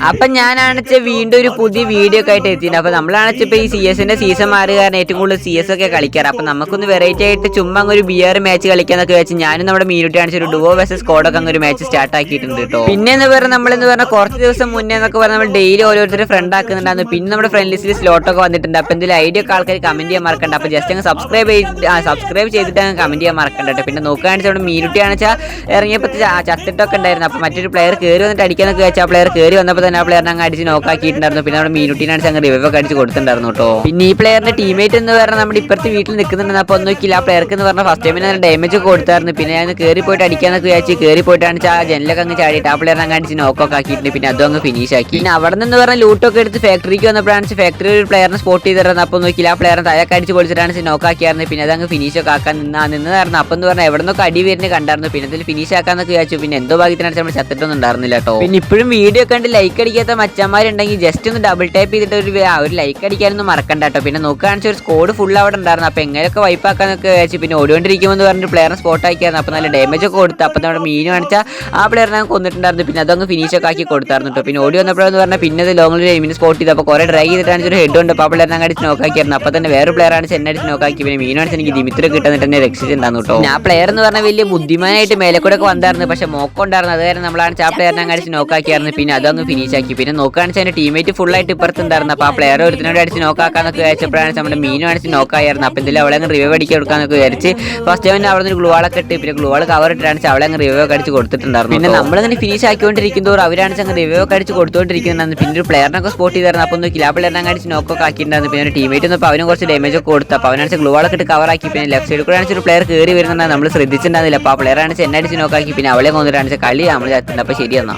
അപ്പൊ ഞാനാണെച്ച വീണ്ടും ഒരു പുതിയ വീഡിയോ ഒക്കെ ആയിട്ട് എത്തിയിട്ടുണ്ട്. അപ്പൊ നമ്മളാണെച്ച ഇപ്പൊ ഈ CS-ന്റെ സീസൺ മാറി കാരണം ഏറ്റവും കൂടുതൽ CS ഒക്കെ കളിക്കാറ്. അപ്പൊ നമുക്കൊന്ന് വെറൈറ്റി ആയിട്ട് ചുമ്മാ ഒരു BR മാച്ച് കളിക്കാന്നൊക്കെ വെച്ച് ഞാനും നമ്മുടെ മീനുട്ടി കാണിച്ച ഒരു ഡുവോ വേഴ്സസ് സ്ക്വാഡ് ഒക്കെ ഒരു മാച്ച് സ്റ്റാർട്ട് ആക്കിയിട്ടുണ്ട് കേട്ടോ. പിന്നെ എന്ന് പറഞ്ഞാൽ നമ്മളെന്ന് പറഞ്ഞാൽ കുറച്ച് ദിവസം മുന്നേ എന്നൊക്കെ പറഞ്ഞാൽ നമ്മൾ ഡെയിലി ഓരോരുത്തരെ ഫ്രണ്ട് ആക്കുന്നുണ്ടായിരുന്നു. പിന്നെ നമ്മുടെ ഫ്രണ്ട് ലിസ്റ്റിൽ സ്ലോട്ട് ഒക്കെ വന്നിട്ടുണ്ട്. അപ്പൊ എന്തെങ്കിലും ഐഡിയ ഒക്കെ ആൾക്കാർ കമന്റ് ചെയ്യാൻ മറക്കണ്ട. അപ്പൊ ജസ്റ്റ് അങ്ങ് സബ്സ്ക്രൈബ് ചെയ്തിട്ട് അങ്ങ് കമന്റ് ചെയ്യാൻ മറക്കണ്ട. പിന്നെ നോക്കുകയാണെന്ന് വെച്ചാൽ മീനുട്ടി കാണിച്ചാൽ ഇറങ്ങിയപ്പോൾ ചത്തിട്ടൊക്കെ ഉണ്ടായിരുന്നു. അപ്പൊ മറ്റൊരു പ്ലെയർ കയറി വന്നിട്ട് അടിക്കാനൊക്കെ വെച്ചാൽ ആ പ്ലെയർ കയറി വന്നപ്പോൾ തന്നെ ആ പ്ലെയറിനെ അങ്ങ് അടിച്ച് നോക്കാക്കിയിട്ടുണ്ടായിരുന്നു. പിന്നെ നമ്മുടെ മീനുട്ടിനാണ് അങ്ങ് റിവൈവ് ഒക്കെ അടിച്ച് കൊടുത്തിട്ടുണ്ടായിരുന്നു കേട്ടോ. പിന്നെ ഈ പ്ലെയറിന്റെ ടീമേറ്റ് എന്ന് പറഞ്ഞാൽ നമ്മുടെ ഇപ്പുറത്തെ വീട്ടിൽ നിൽക്കുന്നുണ്ടെന്ന്. അപ്പോൾ ഒന്നും ആ പ്ലെയർക്ക് എന്ന് പറഞ്ഞാൽ ഫസ്റ്റ് ടൈമിന് ഡാമേജ് ഒക്കെ കൊടുത്തായിരുന്നു. പിന്നെ ഞാൻ കയറി പോയിട്ട് അടിക്കാനൊക്കെ വിചാരിച്ച് കയറി പോയിട്ടാണ് ആ ജനലൊക്കെ അങ്ങ് ചാടിയിട്ട് ആ പ്ലെയറിനെ അങ്ങ് അടിച്ച് നോക്കൊക്കെ ആക്കിയിട്ടുണ്ട്. പിന്നെ അതും അങ്ങ് ഫിനിഷ് ആക്കി. പിന്നെ അവിടെ നിന്ന് പറഞ്ഞാൽ ലൂട്ടൊക്കെ എടുത്ത് ഫാക്ടറിക്ക് വന്നപ്പോഴാണ് ഫാക്ടറി ഒരു പ്ലെയറിനെ സ്പോട്ട് ചെയ്തിരുന്നത്. അപ്പോൾ നോക്കിയില്ല ആ പ്ലെയറിനെ തലയൊക്കെ അടിച്ച് പൊളിച്ചിട്ടാണ് നോക്കാക്കിയായിരുന്നു. പിന്നെ അതങ്ങ് ഫിനിഷ് ഒക്കെ ആക്കാൻ നിന്നതായിരുന്നു. അപ്പം എന്ന് പറഞ്ഞാൽ എവിടെ നിന്നൊക്കെ അടി വരുന്നത് കണ്ടായിരുന്നു. പിന്നെ അതിൽ ഫിനിഷ് ആക്കാന്നൊക്കെ വിചാരിച്ചു. പിന്നെ എന്തോ ഭാഗ്യത്തിനടിച്ച് നമ്മൾ ചത്തിട്ടൊന്നും ഉണ്ടായിരുന്നില്ല കേട്ടോ. പിന്നെ ഇപ്പോഴും വീഡിയോ കണ്ട് ലൈക്ക് അടിക്കാത്ത മച്ചന്മാരുണ്ടെങ്കിൽ ജസ്റ്റ് ഒന്ന് ഡബിൾ ടാപ്പ് ചെയ്തിട്ട് ഒരു ലൈക്ക് അടിക്കാനൊന്നും മറക്കണ്ട കേട്ടോ. പിന്നെ നോക്കുകയാണെന്ന് ഒരു സ്കോഡ് ഫുൾ അവിടെ ഉണ്ടായിരുന്നു. അപ്പോൾ എങ്ങനെയൊക്കെ വൈപ്പാക്കാന്നൊക്കെ വിചാരിച്ചു. പിന്നെ ഓടിക്കൊണ്ടിരിക്കുമെന്ന് പറഞ്ഞിട്ട് പ്ലെയറിനെ സ്പോട്ട് ആക്കിയായിരുന്നു. അപ്പോൾ നല്ല ഡാമേജ് ഒക്കെ കൊടുത്തു. അപ്പോൾ നമ്മുടെ മീൻ കാണിച്ചാൽ ആ പ്ലെയറിനെ കൊന്നിട്ടുണ്ടായിരുന്നു. പിന്നെ അതങ്ങ് ഫിനിഷ് ഒക്കെ ആക്കി കൊടുത്തായിരുന്നു കേട്ടോ. പിന്നെ ഓടി വന്നപ്പോഴെന്ന് പറഞ്ഞാൽ പിന്നെ അത് ലോങ്ങിൽ എയിമിന് സ്പോട്ട് ചെയ്തു. അപ്പോൾ കുറേ ട്രൈ ചെയ്തിട്ടാണ് ഒരു ഹെഡ് ഉണ്ട്. അപ്പോൾ ആ പ്ലെയറിനെ അടിച്ച് നോക്കാക്കിയായിരുന്നു. അപ്പോൾ തന്നെ വേറെ പ്ലെയറാണ് ചെന്നടിച്ച് നോക്കാക്കി. പിന്നെ മീനാണിച്ച് എനിക്ക് ദിമിത്രി കിട്ടുന്നിട്ട് തന്നെ രക്ഷിച്ചിട്ടുണ്ടായിരുന്നു കേട്ടോ. ആ പ്ലെയർ എന്ന് പറഞ്ഞാൽ വലിയ ബുദ്ധിമാനായിട്ട് മേലെ കൂടെ ഒക്കെ വന്നായിരുന്നു. പക്ഷേ മോക്കുണ്ടായിരുന്നു. അത് കാരണം നമ്മളാണ് ആ പ്ലെയറിനെ അടിച്ച് നോക്കാക്കിയായിരുന്നു. പിന്നെ അതങ്ങ് ഫിനിഷ് ആക്കി. പിന്നെ നോക്കുകയാണെന്ന് വെച്ചാൽ ടീമേറ്റ് ഫുൾ ആയിട്ട് ഇപ്പുറത്തുണ്ടായിരുന്നു. അപ്പോൾ ആ പ്ലെയർ ഒരുത്തിനോട് അടിച്ച് നോക്കാക്കാന്നൊക്കെ വിചാരിച്ചപ്പോഴാണ് നമ്മുടെ മീനും അടിച്ച് നോക്കായിരുന്നു. അപ്പോൾ ഇതിൽ അവളെ അങ്ങ് റിവൈവ് അടിക്കാൻ കൊടുക്കാന്നൊക്കെ വിചാരിച്ച് ഫസ്റ്റ് ടൈമിന് അവിടെ നിന്ന് ഗ്ലൂവാളൊക്കെ ഇട്ട് പിന്നെ ഗ്ലൂവാൾ കവർ ഇട്ടാണ് അവളെ അങ്ങ് റിവൈവ് ഒക്കെ അടിച്ച് കൊടുത്തിട്ടുണ്ടായിരുന്നു. പിന്നെ നമ്മളിങ്ങനെ ഫിനിഷ് ആക്കിക്കൊണ്ടിരിക്കുന്നതോർ അവരാണ് അങ്ങ് റിവൈവ് ഒക്കെ അടിച്ച് കൊടുത്തുകൊണ്ടിരിക്കുന്നുണ്ടായിരുന്നു. പിന്നെ ഒരു പ്ലെയറിനൊക്കെ സ്പോട്ട് ചെയ്തായിരുന്നു. അപ്പോൾ നോക്കി ആ പ്ലെയറിനെ അടിച്ച് നോക്കൊക്കെ ആക്കിയിട്ടുണ്ടായിരുന്നു. പിന്നെ ഒരു ടീമേറ്റ് ഒന്നും അവനും കുറച്ച് ഡാമേജ് ഒക്കെ കൊടുത്തു. അപ്പോൾ അവനാണ് ഗ്ലൂവാളൊക്കെ ഇട്ട് കവർ ആക്കി. പിന്നെ ലെഫ്റ്റ് സൈഡിൽ കൂടെ ഒരു പ്ലെയർ കയറി വരുന്നുണ്ടായിരുന്നു. നമ്മൾ ശ്രദ്ധിച്ചിട്ടുണ്ടായിരുന്നില്ല. അപ്പോൾ ആ പ്ലെയർ ആണ് എന്നെ അടിച്ച് നോക്കാക്കി. പിന്നെ അവളെ കൊന്നിട്ടാണ് കളി നമ്മൾ ചത്തുണ്ട്. അപ്പോൾ ശരിയെന്നാ.